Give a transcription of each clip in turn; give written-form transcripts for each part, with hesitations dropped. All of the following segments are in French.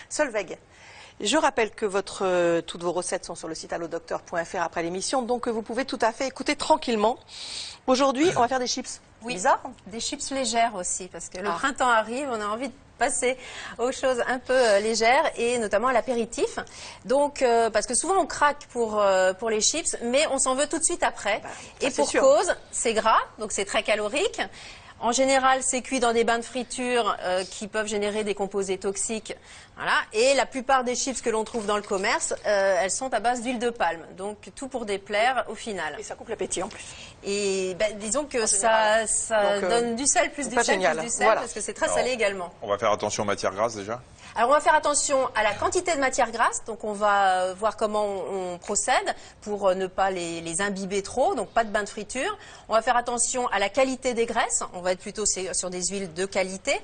Solveig. Je rappelle que toutes vos recettes sont sur le site allodocteur.fr après l'émission, donc vous pouvez tout à fait écouter tranquillement. Aujourd'hui, on va faire des chips. Oui, Bizarre. Des chips légères aussi, parce que le printemps arrive, on a envie de passer aux choses un peu légères et notamment à l'apéritif. Donc, parce que souvent on craque pour les chips, mais on s'en veut tout de suite après. Et pour cause, c'est gras, donc c'est très calorique. En général, c'est cuit dans des bains de friture qui peuvent générer des composés toxiques. Voilà. Et la plupart des chips que l'on trouve dans le commerce, elles sont à base d'huile de palme. Donc, tout pour déplaire au final. Et ça coupe l'appétit en plus. Et disons que ça donne du sel, plus du sel, voilà. Parce que c'est très salé également. On va faire attention aux matières grasses déjà. Alors, on va faire attention à la quantité de matière grasse. Donc, on va voir comment on procède pour ne pas les imbiber trop. Donc, pas de bain de friture. On va faire attention à la qualité des graisses. On va être plutôt sur des huiles de qualité,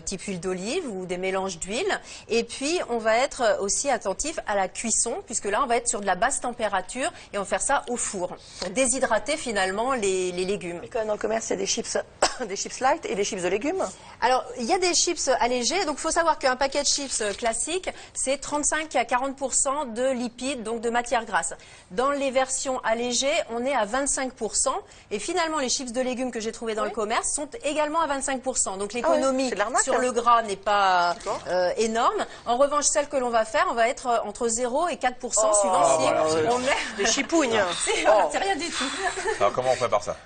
type huile d'olive ou des mélanges d'huile. Et puis, on va être aussi attentif à la cuisson, puisque là, on va être sur de la basse température et on va faire ça au four pour déshydrater finalement les légumes. Et quand même dans le commerce, il y a des chips, des chips light et des chips de légumes. Alors, il y a des chips allégés. Donc, il faut savoir qu'un paquet de chips classique, c'est 35 à 40% de lipides, donc de matière grasse. Dans les versions allégées, on est à 25%. Et finalement, les chips de légumes que j'ai trouvées dans le commerce sont également à 25%. Donc, l'économie sur le gras n'est pas énorme. En revanche, celle que l'on va faire, on va être entre 0 et 4% suivant si on met des chipouignes. C'est rien du tout. Alors, comment on prépare ça?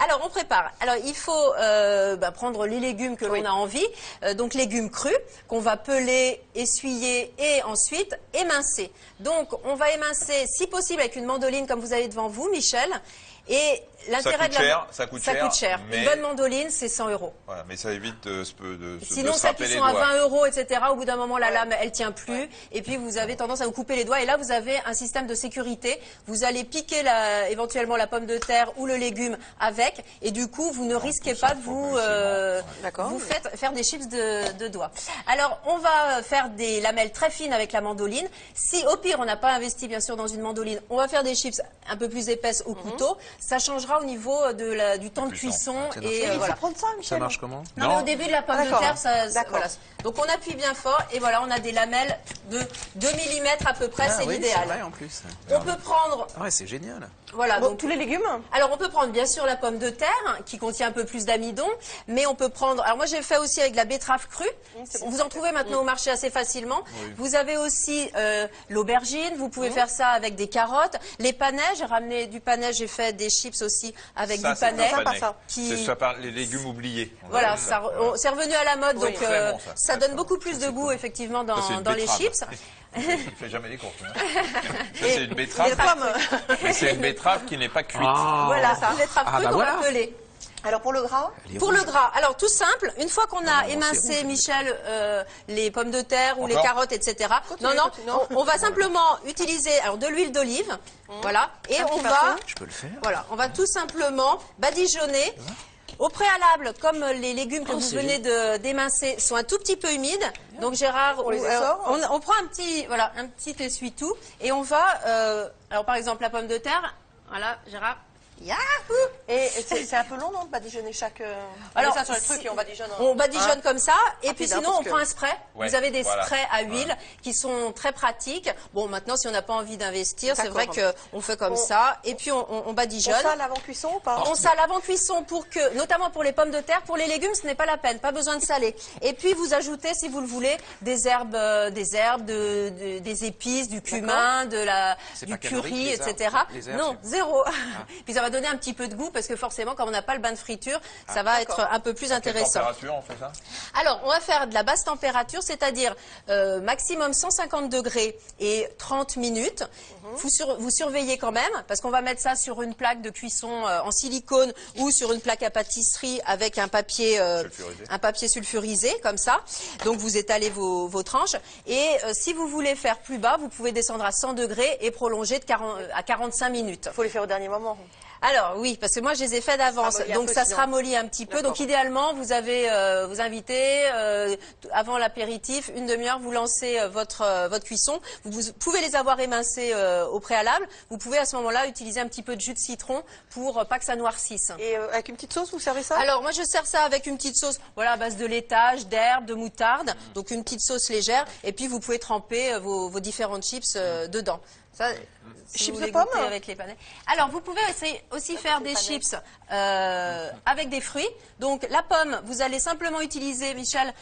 Alors, on prépare. Alors, il faut prendre les légumes que l'on a envie. Donc, légumes crus qu'on va peler, essuyer et ensuite émincer. Donc, on va émincer, si possible, avec une mandoline comme vous avez devant vous, Michel. Et l'intérêt de ça coûte cher. Mais... Une bonne mandoline, c'est 100 €. Voilà, mais ça évite de Sinon, celles qui sont à 20 €, etc., au bout d'un moment, la lame, elle tient plus. Et puis, vous avez tendance à vous couper les doigts. Et là, vous avez un système de sécurité. Vous allez piquer éventuellement la pomme de terre ou le légume avec. Et du coup, vous ne risquez pas de vous faire des chips de doigts. Alors, on va faire des lamelles très fines avec la mandoline. Si, au pire, on n'a pas investi, bien sûr, dans une mandoline, on va faire des chips un peu plus épaisses au couteau. Ça changera au niveau du temps de cuisson. Et il faut prendre ça, Michel. Ça marche comment? Non, mais au début de la pomme de terre, voilà. Donc on appuie bien fort et voilà, on a des lamelles de 2 mm à peu près, c'est l'idéal. C'est vrai en plus. On peut prendre... Ouais, c'est génial. Voilà, donc tous les légumes. Alors on peut prendre bien sûr la pomme de terre qui contient un peu plus d'amidon, mais on peut prendre... Alors moi j'ai fait aussi avec la betterave crue. Vous en trouvez maintenant au marché assez facilement. Oui. Vous avez aussi l'aubergine, vous pouvez faire ça avec des carottes. Les panais, j'ai ramené du panais, j'ai fait des chips aussi avec du panais. C'est les légumes oubliés. Voilà, c'est revenu à la mode, donc ça donne beaucoup plus de goût effectivement dans les chips. Il ne fait jamais les courses. C'est une betterave. Mais c'est une betterave qui n'est pas cuite. Voilà, une betterave crue qu'on va peler. Alors pour le gras? Pour le gras, alors tout simple, une fois qu'on a émincé, Michel, les pommes de terre ou les carottes, etc. On va simplement utiliser de l'huile d'olive, voilà, et on va, voilà, on va tout simplement badigeonner. Au préalable, comme les légumes que vous venez d'émincer sont un tout petit peu humides, donc Gérard, on prend un petit essuie-tout et on va, alors par exemple la pomme de terre, voilà, Gérard. Yahoo! Et c'est un peu long, non, de badigeonner chaque... Alors, ça sur les trucs et on badigeonne. On badigeonne comme ça, et puis sinon on prend un spray. Vous avez des sprays à huile qui sont très pratiques. Bon, maintenant, si on n'a pas envie d'investir, c'est vrai qu'on fait comme ça, et puis on badigeonne. On sale avant cuisson ou pas? On sale avant cuisson pour que, notamment pour les pommes de terre, pour les légumes, ce n'est pas la peine, pas besoin de saler. Et puis vous ajoutez, si vous le voulez, des herbes, des épices, du cumin, du curry, etc. Non, zéro. Puis ça va donner un petit peu de goût parce que forcément, quand on n'a pas le bain de friture, ça va être un peu plus intéressant. À quelle température on fait ça? Alors, on va faire de la basse température, c'est-à-dire maximum 150 degrés et 30 minutes. Vous surveillez quand même parce qu'on va mettre ça sur une plaque de cuisson en silicone ou sur une plaque à pâtisserie avec un papier sulfurisé comme ça. Donc, vous étalez vos tranches. Et si vous voulez faire plus bas, vous pouvez descendre à 100 degrés et prolonger à 45 minutes. Il faut les faire au dernier moment. Alors oui, parce que moi je les ai fait d'avance, donc ça se ramollit un petit peu. Donc idéalement, vous avez vos invités, avant l'apéritif, une demi-heure, vous lancez votre cuisson. Vous pouvez les avoir émincés au préalable. Vous pouvez à ce moment-là utiliser un petit peu de jus de citron pour pas que ça noircisse. Et avec une petite sauce, vous servez ça? Alors moi je sers ça avec une petite sauce, voilà, à base de laitage, d'herbes, de moutarde, donc une petite sauce légère. Et puis vous pouvez tremper vos différentes chips dedans. Ça, si chips vous voulez de pommes goûter avec les panais. Alors, vous pouvez aussi faire des chips avec des fruits. Donc, la pomme, vous allez simplement utiliser, Michel,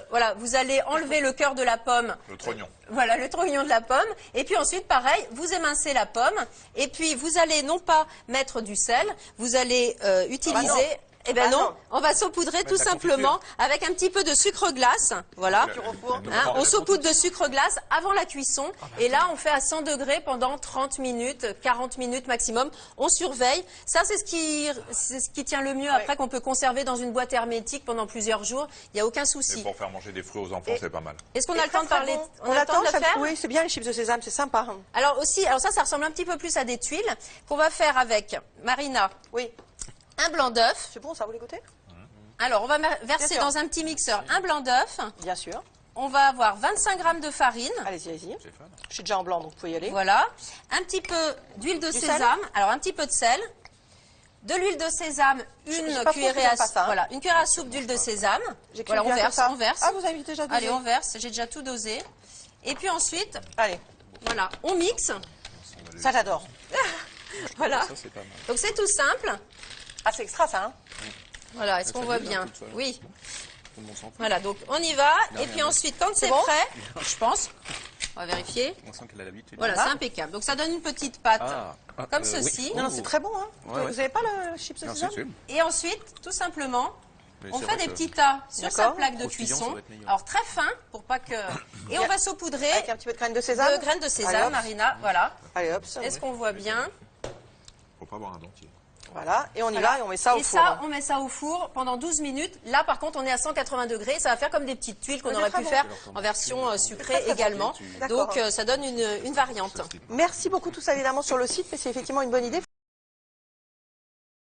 voilà, vous allez enlever le cœur de la pomme. Le trognon. Voilà, le trognon de la pomme. Et puis ensuite, pareil, vous émincez la pomme. Et puis, vous allez non pas mettre du sel, vous allez utiliser... Eh bien non, on va saupoudrer tout simplement avec un petit peu de sucre glace, voilà. Hein, on saupoudre de sucre glace avant la cuisson et là on fait à 100 degrés pendant 30 minutes, 40 minutes maximum. On surveille. Ça c'est ce qui tient le mieux après qu'on peut conserver dans une boîte hermétique pendant plusieurs jours. Il n'y a aucun souci. Et pour faire manger des fruits aux enfants, c'est pas mal. Est-ce qu'on a le temps de parler? On a le temps de le faire? faire? Oui, c'est bien les chips de sésame, c'est sympa. Alors aussi, alors ça ressemble un petit peu plus à des tuiles qu'on va faire avec Marina. Oui. Un blanc d'œuf. C'est bon, ça, vous les goûtez? Alors, on va verser dans un petit mixeur un blanc d'œuf. Bien sûr. On va avoir 25 grammes de farine. Allez-y, allez-y. Je suis déjà en blanc, donc vous pouvez y aller. Voilà. Un petit peu d'huile de sésame. Sel. Alors, un petit peu de sel. De l'huile de sésame, une cuillerée à soupe d'huile de sésame. Voilà, on verse. Ah, vous avez déjà dosé? Allez, on verse. J'ai déjà tout dosé. Et puis ensuite, allez, voilà, on mixe. Ça, j'adore. Voilà. Ça, c'est pas mal. Donc, c'est tout simple. Ah, c'est extra, ça, hein? Voilà, est-ce qu'on voit bien? Oui. Voilà, donc on y va. Et puis ensuite, quand c'est prêt, je pense, on va vérifier. On sent qu'elle a l'habitude. Voilà, c'est impeccable. Donc ça donne une petite pâte comme ceci. Non, non, c'est très bon, hein? Ouais, vous n'avez pas le chips de Non, sésame? c'est Et ensuite, tout simplement, Mais on c'est fait vrai des que- petits tas sur sa D'accord. plaque de Croustillant, ça cuisson. doit être meilleur. Alors très fin pour pas que. Et on va saupoudrer Avec un petit peu de graines de sésame? de graines de Allez, sésame, hop. Marina. Voilà. Allez, hop, ça. Est-ce qu'on voit bien? Faut pas avoir un dentier. Voilà, et on y va et on met ça au Et four. ça, on met ça au four pendant 12 minutes. Là, par contre, on est à 180 degrés. Ça va faire comme des petites tuiles qu'on C'est aurait très pu bon. faire en version sucrée également. D'accord. Donc, ça donne une variante. Merci beaucoup, tout ça évidemment sur le site, mais c'est effectivement une bonne idée.